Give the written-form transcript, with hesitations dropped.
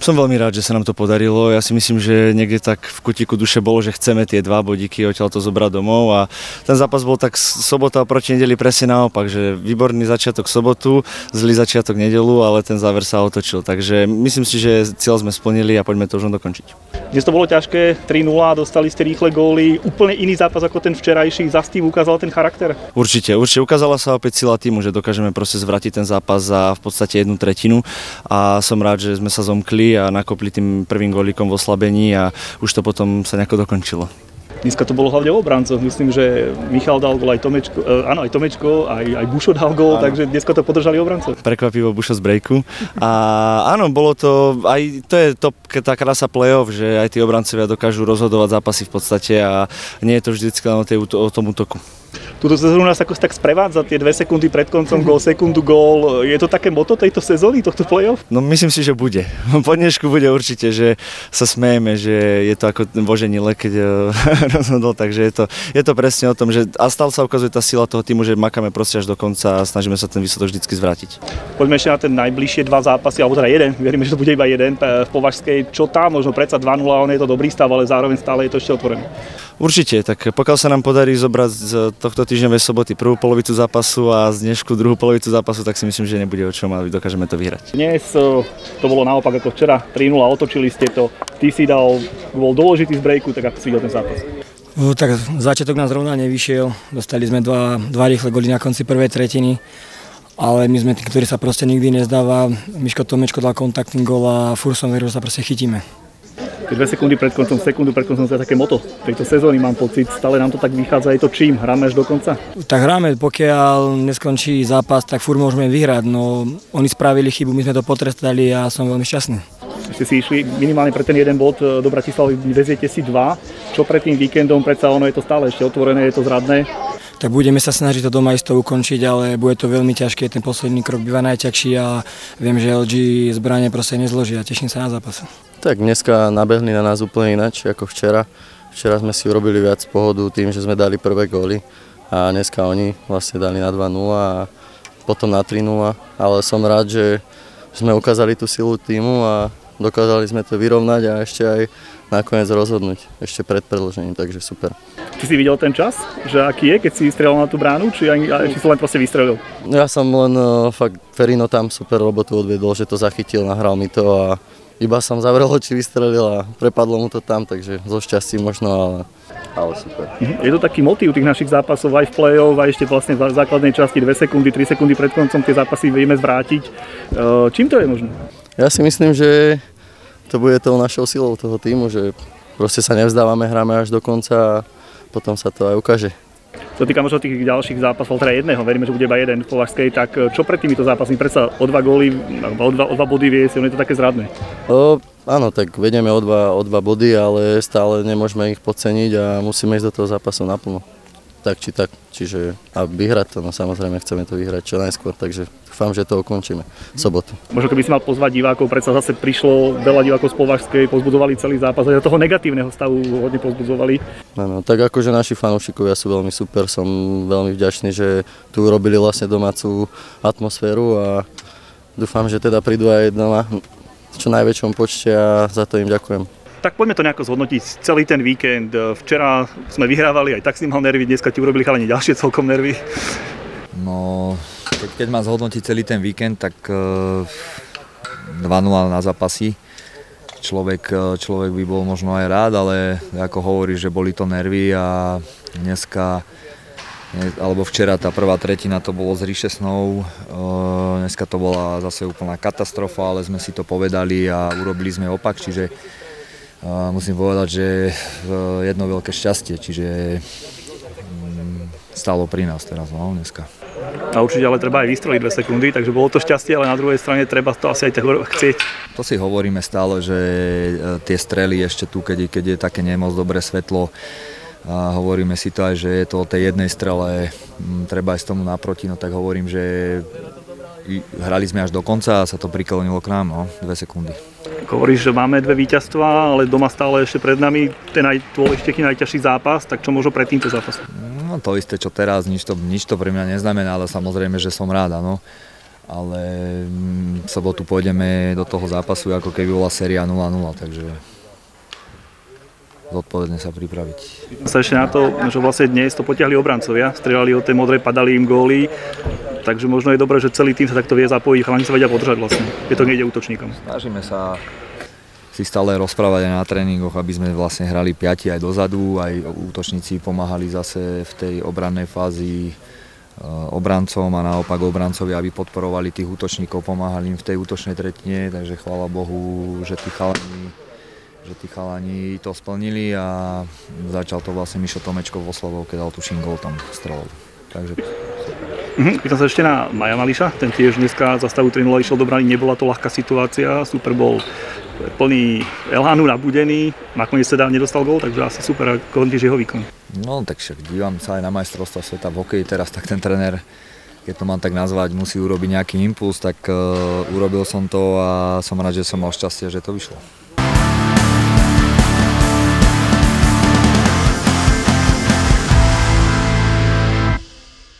Som veľmi rád, že sa nám to podarilo. Ja si myslím, že niekde tak v kutiku duše bolo, že chceme tie 2 bodíky odtiaľto zobrať domov a ten zápas bol tak sobota proti nedeli presne naopak, že výborný začiatok sobotu, zlý začiatok nedelu, ale ten záver sa otočil. Takže myslím si, že cieľ sme splnili a poďme to už dokončiť. Dnes to bolo ťažké, 3-0, dostali ste rýchle góly, úplne iný zápas ako ten včerajší, zas tým ukázal ten charakter? Určite ukázala sa opäť sila týmu, že dokážeme proste zvrátiť ten zápas za v podstate 1/3 a som rád, že sme sa zomkli a nakopli tým prvým gólikom v oslabení a už to potom sa nejako dokončilo. Dneska to bolo hlavne o obrancoch. Myslím, že Michal dal gól, aj Tomečko, aj Bušo dal gól, takže dneska to podržali obrancov. Prekvapivo Bušo z breaku. A áno, bolo to, aj to je tá krása play-off, že aj tí obrancovia dokážu rozhodovať zápasy v podstate a nie je to vždycky len o tom útoku. Túto sezónu nás ako tak sprevádza tie 2 sekundy pred koncom gól, sekundu gól. Je to také moto tejto sezóny, tohto play-off? No myslím si, že bude. Po dnešku bude určite, že sa smejeme, že je to ako Bože Nile, keď rozhodol, takže je to presne o tom, že a stále sa ukazuje tá sila toho týmu, že makáme proste až do konca a snažíme sa ten výsledok vždycky zvrátiť. Poďme ešte na ten najbližšie 2 zápasy, alebo teda jeden, veríme, že to bude iba jeden v Považskej. Čo tam, možno predsa 2-0, on je to dobrý stav, ale zároveň stále je to ešte otvorené. Určite, tak pokiaľ sa nám podarí zobrať z tohto týždňovej soboty prvú polovicu zápasu a z dnešku druhú polovicu zápasu, tak si myslím, že nebude o čom a dokážeme to vyhrať. Dnes to bolo naopak ako včera, 3-0, otočili ste to, ty si dal gól dôležitý z breaku, tak ako si videl ten zápas? Tak začiatok nás rovná nevyšiel, dostali sme dva rýchle góly na konci prvej tretiny, ale my sme tí, ktorí sa proste nikdy nezdáva. Miško Tomečko dal kontaktný gól a furt som veril, že sa proste chytíme. 2 sekundy pred koncom, sekundu pred koncom, to je také moto tejto sezóny, mám pocit, stále nám to tak vychádza, je to čím? Hráme až do konca? Tak hráme, pokiaľ neskončí zápas, tak furt môžeme vyhrať, no oni spravili chybu, my sme to potrestali a som veľmi šťastný. Ste si išli minimálne pre ten jeden bod do Bratislavy, veziete si 2, čo pred tým víkendom, predsa ono je to stále ešte otvorené, je to zradné. Tak budeme sa snažiť to doma isto ukončiť, ale bude to veľmi ťažké, ten posledný krok býva najťažší a viem, že LG zbrane proste nezloží a teším sa na zápas. Tak dneska nabehli na nás úplne ináč ako včera. Včera sme si urobili viac pohodu tým, že sme dali prvé góly a dneska oni vlastne dali na 2-0 a potom na 3-0, ale som rád, že sme ukázali tú silu týmu a dokázali sme to vyrovnať a ešte aj nakoniec rozhodnúť ešte pred predĺžením, takže super. Ty si videl ten čas, že aký je, keď si strelal na tú bránu, či si len proste vystrelil? Ja som len fakt, Ferino tam super robotu odviedol, že to zachytil, nahral mi to a iba som zavrel oči, vystrelil a prepadlo mu to tam, takže zo šťastím možno, ale super. Je to taký motív tých našich zápasov aj v play-off a ešte vlastne v základnej časti 2 sekundy, 3 sekundy pred koncom tie zápasy vieme zvrátiť. Čím to je možné? Ja si myslím, že to bude tou našou silou toho týmu, že proste sa nevzdávame, hráme až do konca a potom sa to aj ukáže. Čo týka možno tých ďalších zápasov, teda jedného, veríme, že bude iba jeden v Považskej, tak čo pred týmito zápasmi? Predsa o 2 góly, o 2 body vie si, je to také zradné. Áno, tak vedieme o 2 body, ale stále nemôžeme ich podceniť a musíme ísť do toho zápasu naplno. Tak či tak, čiže a vyhrať to, no samozrejme chceme to vyhrať čo najskôr, takže dúfam, že to ukončíme v sobotu. Možno keby si mal pozvať divákov, predsa zase prišlo veľa divákov z Považskej, pozbudzovali celý zápas, a toho negatívneho stavu hodne pozbudzovali. No, tak akože naši fanúšikovia sú veľmi super, som veľmi vďačný, že tu urobili vlastne domácu atmosféru a dúfam, že teda prídu aj doma v čo najväčšom počte a za to im ďakujem. Tak poďme to nejako zhodnotiť celý ten víkend. Včera sme vyhrávali, aj tak si mal nervy, dneska ti urobili chalani ďalšie celkom nervy. No, keď má zhodnotiť celý ten víkend, tak 2-0 na zápasy. Človek by bol možno aj rád, ale ako hovorí, že boli to nervy a dneska, alebo včera tá prvá tretina to bolo z ríše snov. Dneska to bola zase úplná katastrofa, ale sme si to povedali a urobili sme opak, čiže musím povedať, že jedno veľké šťastie, čiže stálo pri nás teraz, no, dneska. A určite ale treba aj vystreliť 2 sekundy, takže bolo to šťastie, ale na druhej strane treba to asi aj chcieť. To si hovoríme stále, že tie strely ešte tu, keď je také nemoc dobré svetlo, a hovoríme si to aj, že je to o tej jednej strele, treba aj z tomu naproti, no tak hovorím, že hrali sme až do konca a sa to priklonilo k nám, no, 2 sekundy. Hovoríš, že máme 2 víťazstvá, ale doma stále ešte pred nami ten najťažší zápas, tak čo možno pred týmto zápasom? No to isté, čo teraz, nič to pre mňa neznamená, ale samozrejme, že som rád, áno. v sobotu pôjdeme do toho zápasu, ako keby bola séria 0-0, takže zodpovedne sa pripraviť. Sa ešte na to, že vlastne dnes to potiahli obrancovia, strieľali od tej modrej, padali im góly, takže možno je dobré, že celý tým sa takto vie zapojiť, chalani sa vedia podržať vlastne, keď to nejde útočníkom. Snažíme sa si stále rozprávať aj na tréningoch, aby sme vlastne hrali 5 aj dozadu, aj útočníci pomáhali zase v tej obrannej fázi obrancom a naopak obrancovia, aby podporovali tých útočníkov, pomáhali im v tej útočnej tretine, takže chvála Bohu, že tí chalani to splnili a začal to vlastne Mišo Tomečko vo Oslavou, keď dal tuším gól tam strelou. Takže Pýtam sa ešte na Maja Mališa, ten tiež dneska za stavu 3-0 išiel do brány, nebola to ľahká situácia, super bol plný elánu, nabudený, nakoniec teda nedostal gól, takže asi super, ako hodnotíš jeho výkon. no tak však dívam sa aj na majstrovstvá sveta v hokeji teraz, tak ten tréner, keď to mám tak nazvať, musí urobiť nejaký impuls, tak urobil som to a som rád, že som mal šťastie, že to vyšlo.